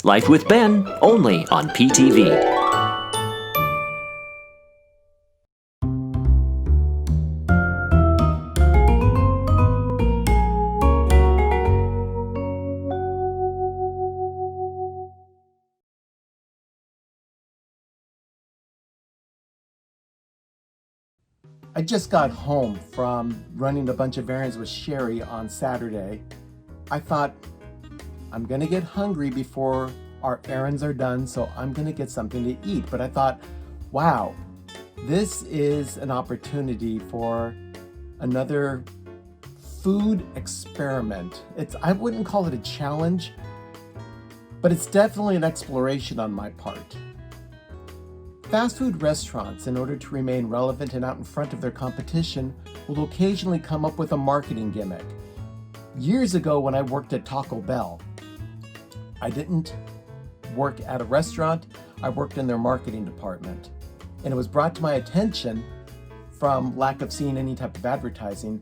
Life with Ben, only on PTV. I just got home from running a bunch of errands with Sherry on Saturday. I thought, I'm gonna get hungry before our errands are done, so I'm gonna get something to eat. But I thought, wow, this is an opportunity for another food experiment. I wouldn't call it a challenge, but it's definitely an exploration on my part. Fast food restaurants, in order to remain relevant and out in front of their competition, will occasionally come up with a marketing gimmick. Years ago, when I worked at Taco Bell, I didn't work at a restaurant, I worked in their marketing department. And it was brought to my attention, from lack of seeing any type of advertising,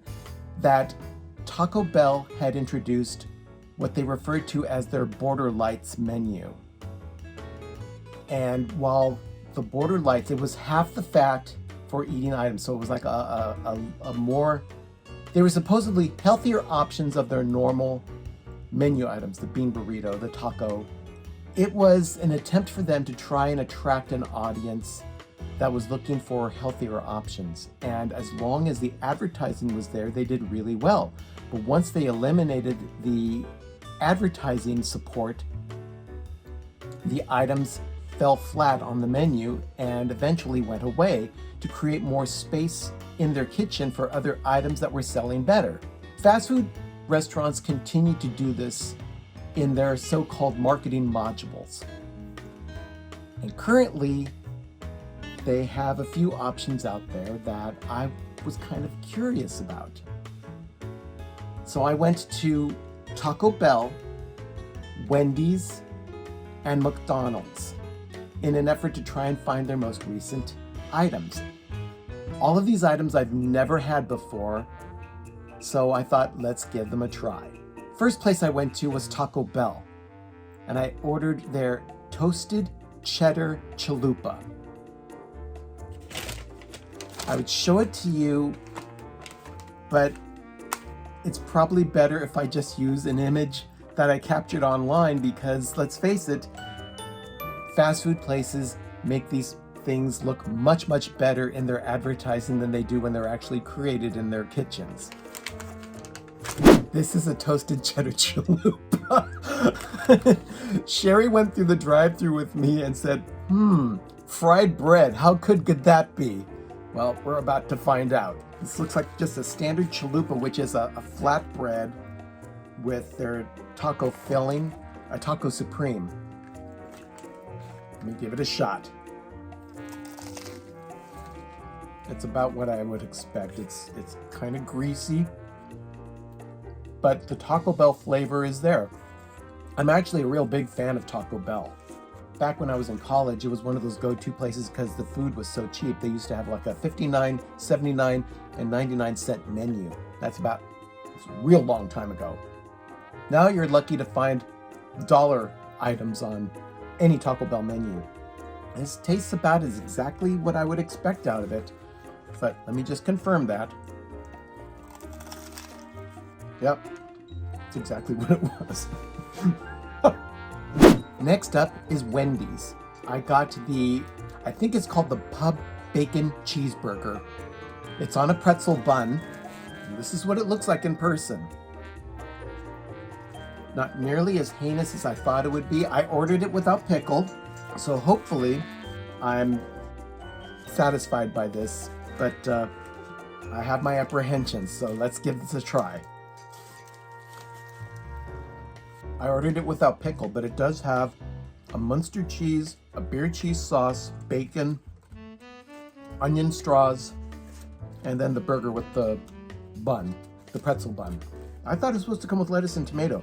that Taco Bell had introduced what they referred to as their Border Lights menu. And while the Border Lights, it was half the fat for eating items, so it was like a more, they were supposedly healthier options of their normal menu items, the bean burrito, the taco. It was an attempt for them to try and attract an audience that was looking for healthier options. And as long as the advertising was there, they did really well. But once they eliminated the advertising support, the items fell flat on the menu and eventually went away to create more space in their kitchen for other items that were selling better. Fast food restaurants continue to do this in their so-called marketing modules. And currently, they have a few options out there that I was kind of curious about. So I went to Taco Bell, Wendy's, and McDonald's in an effort to try and find their most recent items. All of these items I've never had before, so I thought, let's give them a try. First place I went to was Taco Bell, and I ordered their toasted cheddar chalupa. I would show it to you, but it's probably better if I just use an image that I captured online, because let's face it, fast food places make these things look much, much better in their advertising than they do when they're actually created in their kitchens. This is a toasted cheddar chalupa. Sherry went through the drive-thru with me and said, fried bread, how good could that be? Well, we're about to find out. This looks like just a standard chalupa, which is a flat bread with their taco filling, a taco supreme. Let me give it a shot. It's about what I would expect. It's kind of greasy, but the Taco Bell flavor is there. I'm actually a real big fan of Taco Bell. Back when I was in college, it was one of those go-to places because the food was so cheap. They used to have like a 59, 79, and 99-cent menu. It's a real long time ago. Now you're lucky to find dollar items on any Taco Bell menu. This tastes about as exactly what I would expect out of it, but let me just confirm that. Yep, it's exactly what it was. Next up is Wendy's. I got I think it's called the Pub Bacon Cheeseburger. It's on a pretzel bun. And this is what it looks like in person. Not nearly as heinous as I thought it would be. I ordered it without pickle, so hopefully I'm satisfied by this, but I have my apprehensions, so let's give this a try. I ordered it without pickle, but it does have a Munster cheese, a beer cheese sauce, bacon, onion straws, and then the burger with the bun, the pretzel bun. I thought it was supposed to come with lettuce and tomato.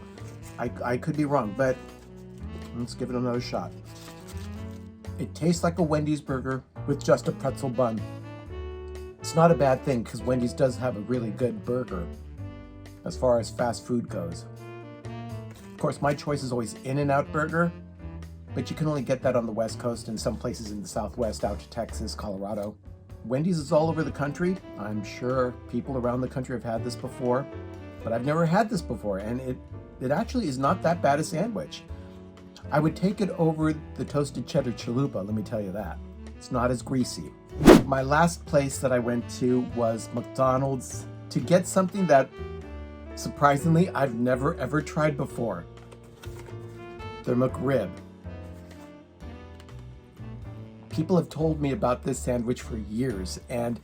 I could be wrong, but let's give it another shot. It tastes like a Wendy's burger with just a pretzel bun. It's not a bad thing because Wendy's does have a really good burger as far as fast food goes. Of course, my choice is always In-N-Out Burger, but you can only get that on the West Coast and some places in the Southwest out to Texas, Colorado. Wendy's is all over the country. I'm sure people around the country have had this before, but I've never had this before, and it actually is not that bad a sandwich. I would take it over the toasted cheddar chalupa, let me tell you that. It's not as greasy. My last place that I went to was McDonald's to get something that, surprisingly, I've never ever tried before. The McRib. People have told me about this sandwich for years, and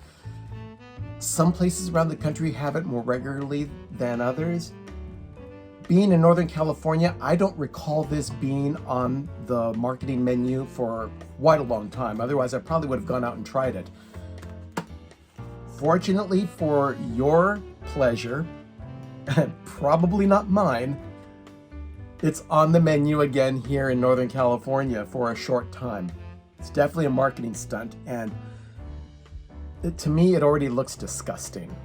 some places around the country have it more regularly than others. Being in Northern California, I don't recall this being on the marketing menu for quite a long time. Otherwise, I probably would have gone out and tried it. Fortunately for your pleasure, and probably not mine, it's on the menu again here in Northern California for a short time. It's definitely a marketing stunt, and to me, it already looks disgusting.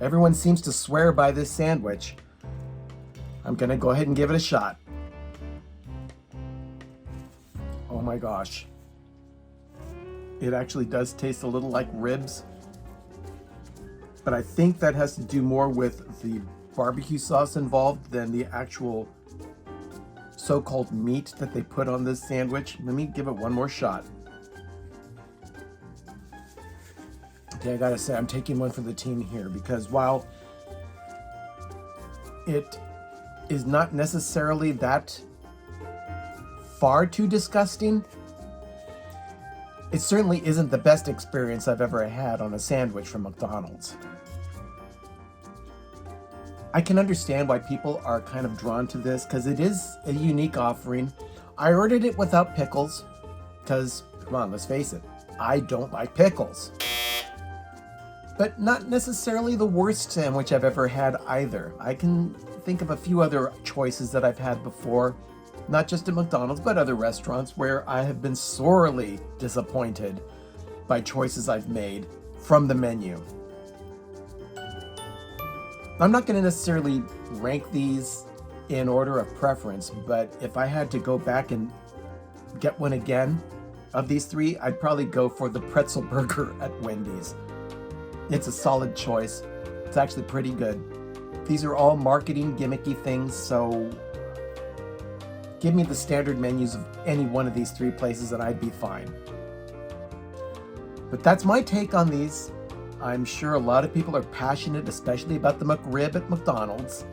Everyone seems to swear by this sandwich. I'm gonna go ahead and give it a shot. Oh my gosh. It actually does taste a little like ribs, but I think that has to do more with the barbecue sauce involved than the actual so-called meat that they put on this sandwich. Let me give it one more shot. Okay, I gotta say, I'm taking one for the team here, because while it is not necessarily that far too disgusting, it certainly isn't the best experience I've ever had on a sandwich from McDonald's. I can understand why people are kind of drawn to this, because it is a unique offering. I ordered it without pickles, because, come on, let's face it, I don't like pickles. But not necessarily the worst sandwich I've ever had either. I can think of a few other choices that I've had before, not just at McDonald's, but other restaurants, where I have been sorely disappointed by choices I've made from the menu. I'm not going to necessarily rank these in order of preference, but if I had to go back and get one again of these three, I'd probably go for the pretzel burger at Wendy's. It's a solid choice. It's actually pretty good. These are all marketing gimmicky things, so give me the standard menus of any one of these three places and I'd be fine. But that's my take on these. I'm sure a lot of people are passionate, especially about the McRib at McDonald's.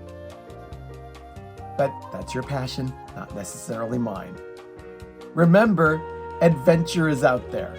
But that's your passion, not necessarily mine. Remember, adventure is out there.